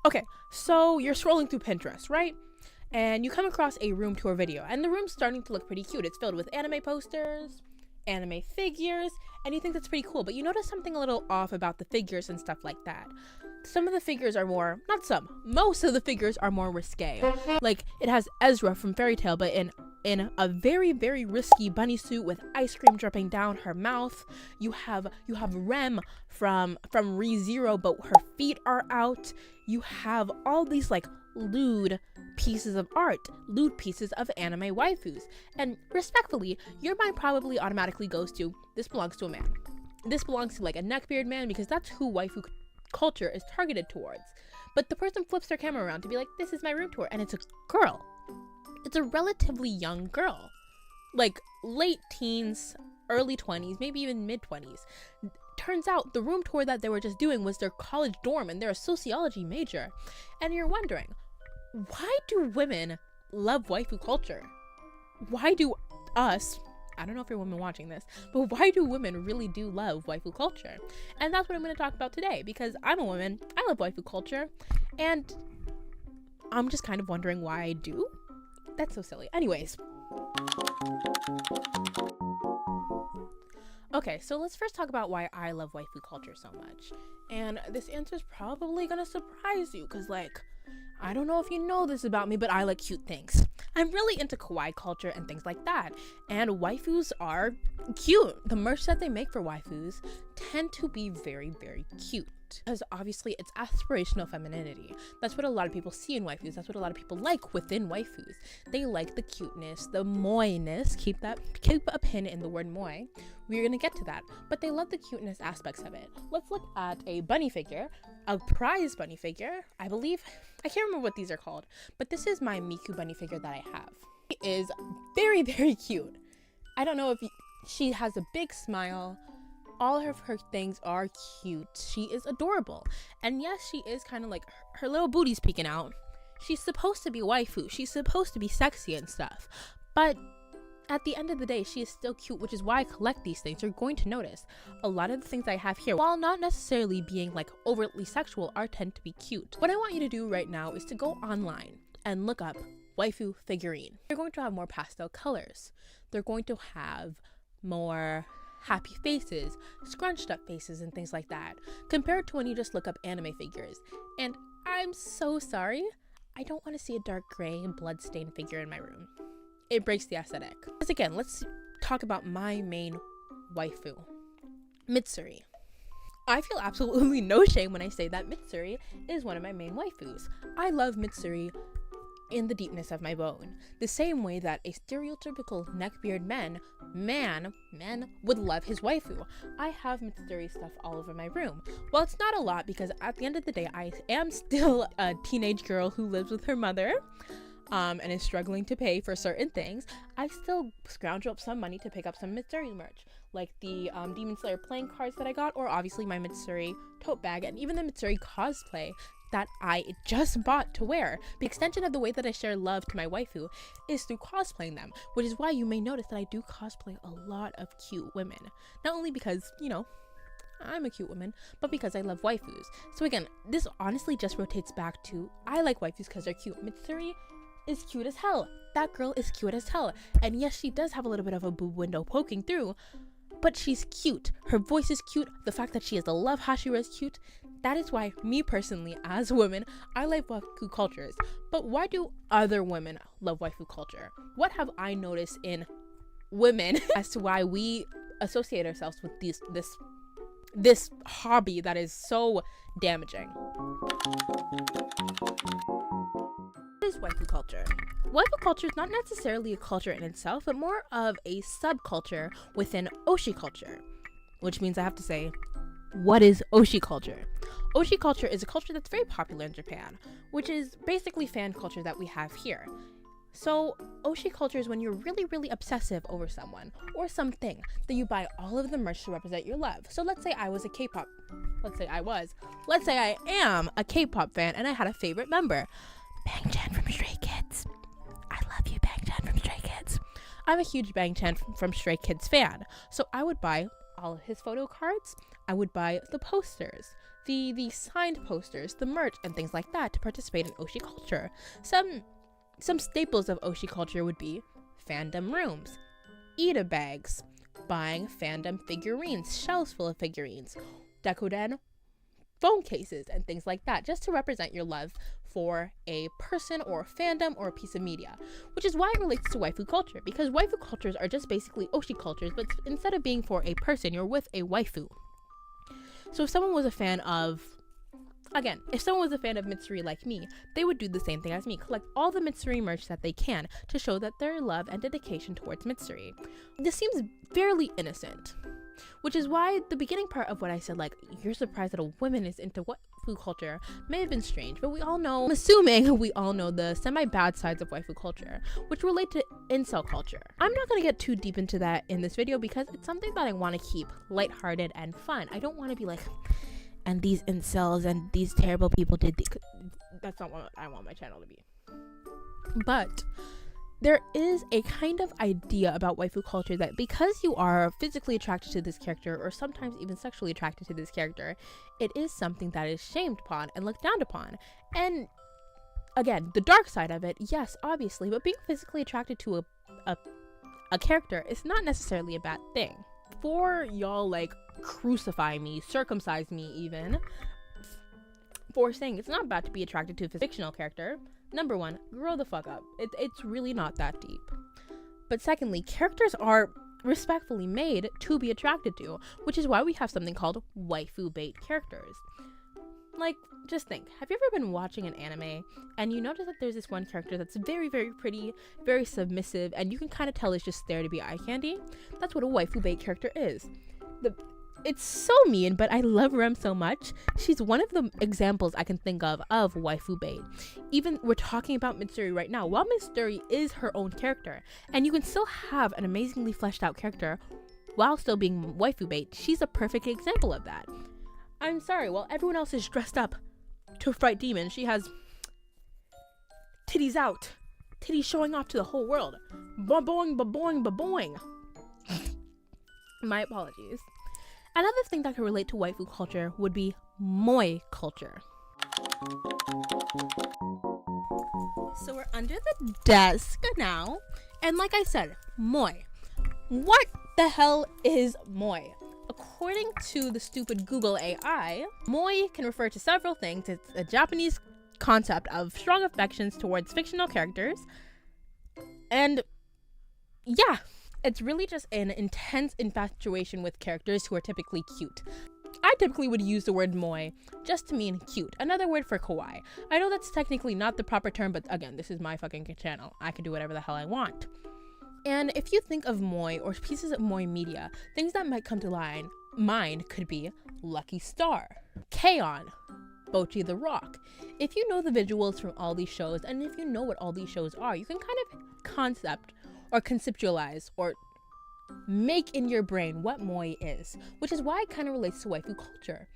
Okay, so you're scrolling through Pinterest, right? And you come across a room tour video, and the room's starting to look pretty cute. It's filled with anime posters, anime figures, and you think that's pretty cool, but you notice something a little off about the figures and stuff like that. Some of the figures are more, not some, most of the figures are more risque. Like, it has Ezra from Fairy Tail, but in a very, very risky bunny suit with ice cream dripping down her mouth. You have Rem from ReZero, but her feet are out. You have all these like lewd pieces of art, lewd pieces of anime waifus. And respectfully, your mind probably automatically goes to, this belongs to a man. This belongs to like a neckbeard man, because that's who waifu culture is targeted towards. But the person flips their camera around to be like, this is my room tour, and it's a girl. It's a relatively young girl, like late teens, early 20s, maybe even mid 20s. Turns out the room tour that they were just doing was their college dorm, and they're a sociology major. And you're wondering, why do women love waifu culture? Why do us, I don't know if you're women watching this, but why do women really do love waifu culture? And that's what I'm going to talk about today, because I'm a woman, I love waifu culture, and I'm just kind of wondering why I do. That's so silly. Anyways. Okay, so let's first talk about why I love waifu culture so much. And this answer is probably gonna surprise you, because like, I don't know if you know this about me, but I like cute things. I'm really into kawaii culture and things like that. And waifus are cute. The merch that they make for waifus tend to be very, very cute. Because obviously it's aspirational femininity. That's what a lot of people see in waifus. That's what a lot of people like within waifus. They like the cuteness, the moiness. Keep a pin in the word moi. We're gonna get to that. But they love the cuteness aspects of it. Let's look at a bunny figure, a prize bunny figure. I believe, I can't remember what these are called, but this is my Miku bunny figure that I have. She is very, very cute. I don't know if she has a big smile. All of her things are cute. She is adorable. And yes, she is kind of like, her little booty's peeking out. She's supposed to be waifu. She's supposed to be sexy and stuff. But at the end of the day, she is still cute, which is why I collect these things. You're going to notice a lot of the things I have here, while not necessarily being like overtly sexual, tend to be cute. What I want you to do right now is to go online and look up waifu figurine. They're going to have more pastel colors. They're going to have more happy faces, scrunched up faces, and things like that, compared to when you just look up anime figures. And I'm so sorry, I don't want to see a dark gray and bloodstained figure in my room. It breaks the aesthetic. Because again, let's talk about my main waifu, Mitsuri. I feel absolutely no shame when I say that Mitsuri is one of my main waifus. I love Mitsuri in the deepness of my bone, the same way that a stereotypical neckbeard man would love his waifu. I have Mitsuri stuff all over my room. Well, it's not a lot, because at the end of the day, I am still a teenage girl who lives with her mother and is struggling to pay for certain things. I still scrounge up some money to pick up some Mitsuri merch, like the Demon Slayer playing cards that I got, or obviously my Mitsuri tote bag, and even the Mitsuri cosplay that I just bought to wear. The extension of the way that I share love to my waifu is through cosplaying them, which is why you may notice that I do cosplay a lot of cute women. Not only because, you know, I'm a cute woman, but because I love waifus. So again, this honestly just rotates back to, I like waifus because they're cute. Mitsuri is cute as hell. That girl is cute as hell. And yes, she does have a little bit of a boob window poking through, but she's cute. Her voice is cute. The fact that she has a love Hashira is cute. That is why, me personally, as a woman, I like waifu cultures. But why do other women love waifu culture? What have I noticed in women as to why we associate ourselves with this hobby that is so damaging? What is waifu culture? Waifu culture is not necessarily a culture in itself, but more of a subculture within oshi culture. Which means I have to say, what is oshi culture? Oshi culture is a culture that's very popular in Japan, which is basically fan culture that we have here. So oshi culture is when you're really, really obsessive over someone or something that you buy all of the merch to represent your love. So let's say I am a K-pop fan and I had a favorite member, Bang Chan from Stray Kids. I love you, Bang Chan from Stray Kids. I'm a huge Bang Chan from Stray Kids fan, so I would buy all of his photo cards. I would buy the posters, the signed posters, the merch, and things like that to participate in oshi culture. Some staples of oshi culture would be fandom rooms, Ida bags, buying fandom figurines, shelves full of figurines, decoden phone cases, and things like that, just to represent your love for a person or a fandom or a piece of media, which is why it relates to waifu culture, because waifu cultures are just basically oshi cultures, but instead of being for a person, you're with a waifu. So if someone was a fan of Mitsuri like me, they would do the same thing as me, collect all the Mitsuri merch that they can to show that their love and dedication towards Mitsuri. This seems fairly innocent, which is why the beginning part of what I said, like, you're surprised that a woman is into waifu culture, may have been strange, but I'm assuming we all know the semi-bad sides of waifu culture, which relate to incel culture. I'm not gonna get too deep into that in this video because it's something that I want to keep lighthearted and fun. I don't want to be like, and these incels and these terrible people did that's not what I want my channel to be. But there is a kind of idea about waifu culture that because you are physically attracted to this character, or sometimes even sexually attracted to this character, it is something that is shamed upon and looked down upon. And again, the dark side of it, yes, obviously, but being physically attracted to a character is not necessarily a bad thing. For y'all like crucify me, circumcise me even, for saying it's not bad to be attracted to a fictional character, number one, grow the fuck up. It's really not that deep. But secondly, characters are respectfully made to be attracted to, which is why we have something called waifu bait characters. Like, just think, have you ever been watching an anime and you notice that there's this one character that's very, very pretty, very submissive, and you can kind of tell it's just there to be eye candy? That's what a waifu bait character is. It's so mean, but I love Rem so much. She's one of the examples I can think of waifu bait. Even we're talking about Mitsuri right now. While Mitsuri is her own character, and you can still have an amazingly fleshed out character while still being waifu bait, she's a perfect example of that. I'm sorry, while everyone else is dressed up to fight demons, she has titties out, titties showing off to the whole world. Ba-boing, ba-boing, ba-boing. My apologies. Another thing that could relate to waifu culture would be moe culture. So we're under the desk now, and like I said, moe. What the hell is moe? According to the stupid Google AI, moe can refer to several things. It's a Japanese concept of strong affections towards fictional characters, and yeah, it's really just an intense infatuation with characters who are typically cute. I typically would use the word moe just to mean cute, another word for kawaii. I know that's technically not the proper term, but again, this is my fucking channel. I can do whatever the hell I want. And if you think of moe or pieces of moe media, things that might come to mind could be Lucky Star, K-On!, Bocchi the Rock. If you know the visuals from all these shows, and if you know what all these shows are, you can kind of concept or conceptualize or make in your brain what moe is, which is why it kind of relates to waifu culture.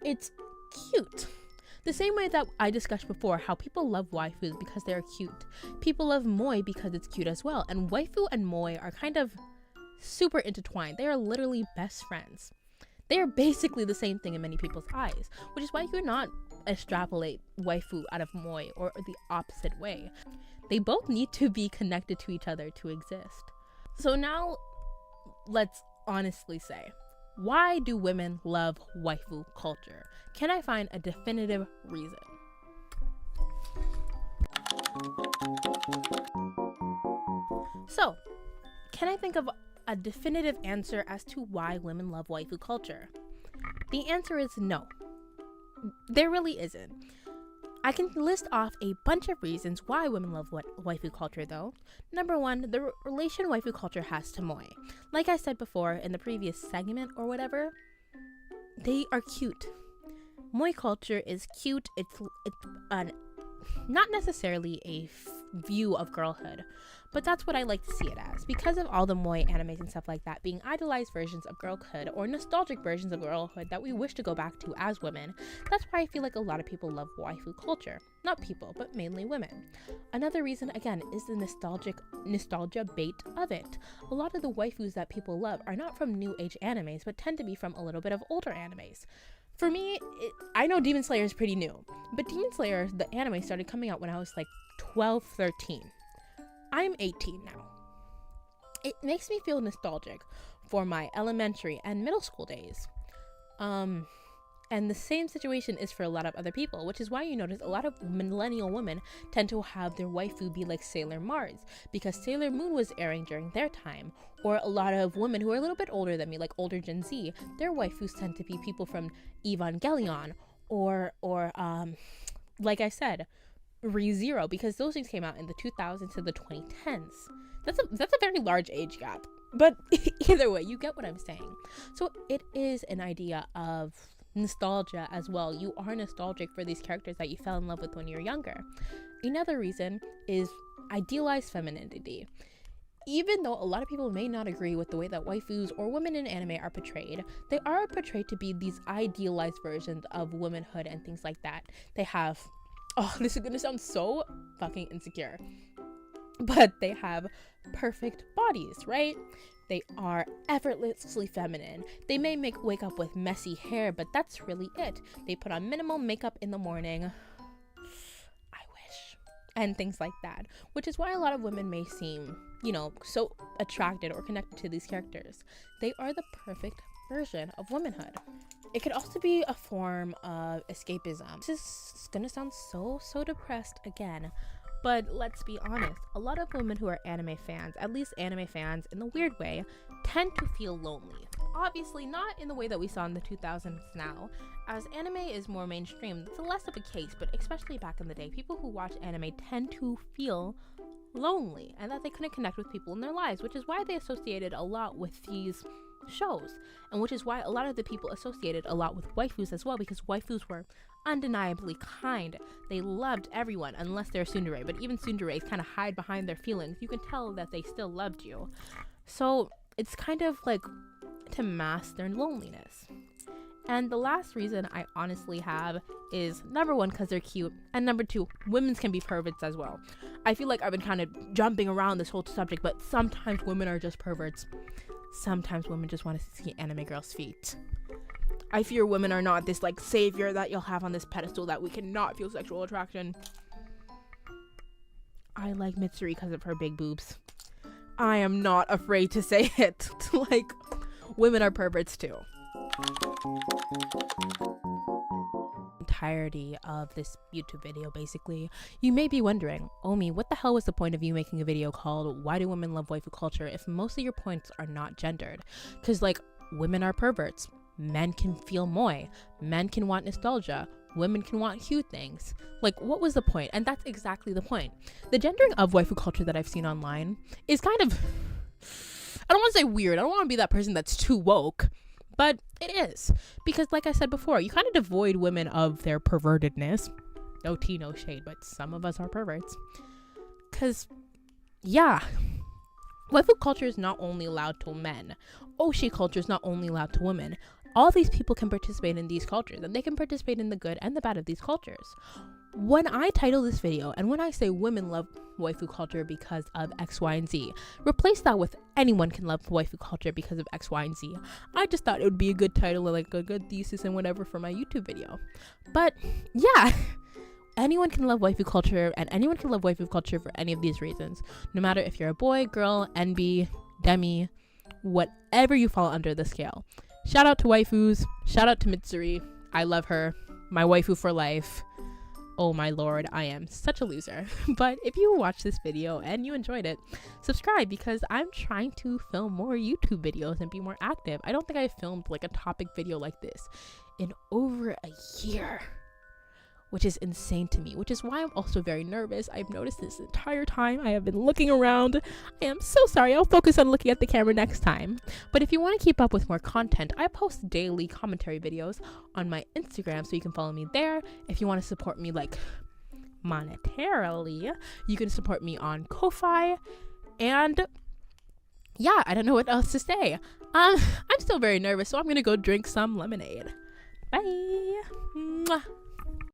It's cute. The same way that I discussed before how people love waifus because they're cute. People love moe because it's cute as well. And waifu and moe are kind of super intertwined. They are literally best friends. They are basically the same thing in many people's eyes, which is why you cannot extrapolate waifu out of moe or the opposite way. They both need to be connected to each other to exist. So now, let's honestly say, why do women love waifu culture? Can I find a definitive reason? So, can I think of a definitive answer as to why women love waifu culture? The answer is no. There really isn't. I can list off a bunch of reasons why women love waifu culture though. Number one, the relation waifu culture has to moe. Like I said before in the previous segment or whatever, they are cute. Moe culture is cute. It's not necessarily a view of girlhood, but that's what I like to see it as. Because of all the moe animes and stuff like that being idolized versions of girlhood or nostalgic versions of girlhood that we wish to go back to as women, that's why I feel like a lot of people love waifu culture. Not people, but mainly women. Another reason, again, is the nostalgia bait of it. A lot of the waifus that people love are not from new age animes, but tend to be from a little bit of older animes. For me, I know Demon Slayer is pretty new, but Demon Slayer, the anime, started coming out when I was like 12, 13. I'm 18 now. It makes me feel nostalgic for my elementary and middle school days. And the same situation is for a lot of other people, which is why you notice a lot of millennial women tend to have their waifu be like Sailor Mars, because Sailor Moon was airing during their time. Or a lot of women who are a little bit older than me, like older Gen Z, their waifus tend to be people from Evangelion or like I said, ReZero, because those things came out in the 2000s to the 2010s. That's a very large age gap. But either way, you get what I'm saying. So it is an idea of nostalgia as well. You are nostalgic for these characters that you fell in love with when you were younger. Another reason is idealized femininity. Even though a lot of people may not agree with the way that waifus or women in anime are portrayed, they are portrayed to be these idealized versions of womanhood and things like that. They have, this is gonna sound so fucking insecure, but they have perfect bodies, right? They are effortlessly feminine. They may wake up with messy hair, but that's really it. They put on minimal makeup in the morning. I wish. And things like that. Which is why a lot of women may seem, so attracted or connected to these characters. They are the perfect version of womanhood. It could also be a form of escapism. This is gonna sound so depressed again. But let's be honest, a lot of women who are anime fans, at least anime fans in the weird way, tend to feel lonely. Obviously not in the way that we saw in the 2000s now. As anime is more mainstream, it's less of a case, but especially back in the day, people who watch anime tend to feel lonely and that they couldn't connect with people in their lives, which is why they associated a lot with these shows, and which is why a lot of the people associated a lot with waifus as well, because waifus were undeniably kind. They loved everyone unless they're tsundere, but even tsunderes kind of hide behind their feelings. You can tell that they still loved you. So it's kind of like to mask their loneliness. And the last reason I honestly have is, number one, because they're cute, and number two, women can be perverts as well. I feel like I've been kind of jumping around this whole subject, but sometimes women are just perverts. Sometimes women just want to see anime girls' feet. I fear women are not this like savior that you'll have on this pedestal that we cannot feel sexual attraction. I like Mitsuri because of her big boobs. I am not afraid to say it. Like, women are perverts too. Entirety of this YouTube video, basically, you may be wondering, Omi, what the hell was the point of you making a video called Why Do Women Love Waifu Culture if most of your points are not gendered? Because like, women are perverts, men can feel moi, men can want nostalgia, women can want cute things. Like, what was the point? And that's exactly the point. The gendering of waifu culture that I've seen online is kind of, I don't want to say weird, I don't want to be that person that's too woke, but it is. Because like I said before, you kind of devoid women of their pervertedness. No tea, no shade, but some of us are perverts. Because, yeah, waifu culture is not only allowed to men. Oshi culture is not only allowed to women. All these people can participate in these cultures, and they can participate in the good and the bad of these cultures. When I title this video, and when I say women love waifu culture because of X, Y, and Z, replace that with anyone can love waifu culture because of X, Y, and Z. I just thought it would be a good title, like a good thesis and whatever for my YouTube video. But yeah, anyone can love waifu culture, and anyone can love waifu culture for any of these reasons. No matter if you're a boy, girl, NB, demi, whatever you fall under the scale. Shout out to waifus. Shout out to Mitsuri. I love her. My waifu for life. Oh my lord, I am such a loser. But if you watched this video and you enjoyed it, subscribe, because I'm trying to film more YouTube videos and be more active. I don't think I filmed like a topic video like this in over a year, which is insane to me, which is why I'm also very nervous. I've noticed this entire time I have been looking around. I am so sorry. I'll focus on looking at the camera next time. But if you want to keep up with more content, I post daily commentary videos on my Instagram, so you can follow me there. If you want to support me like monetarily, you can support me on Ko-Fi. And yeah, I don't know what else to say. I'm still very nervous, so I'm gonna go drink some lemonade. Bye. Mwah.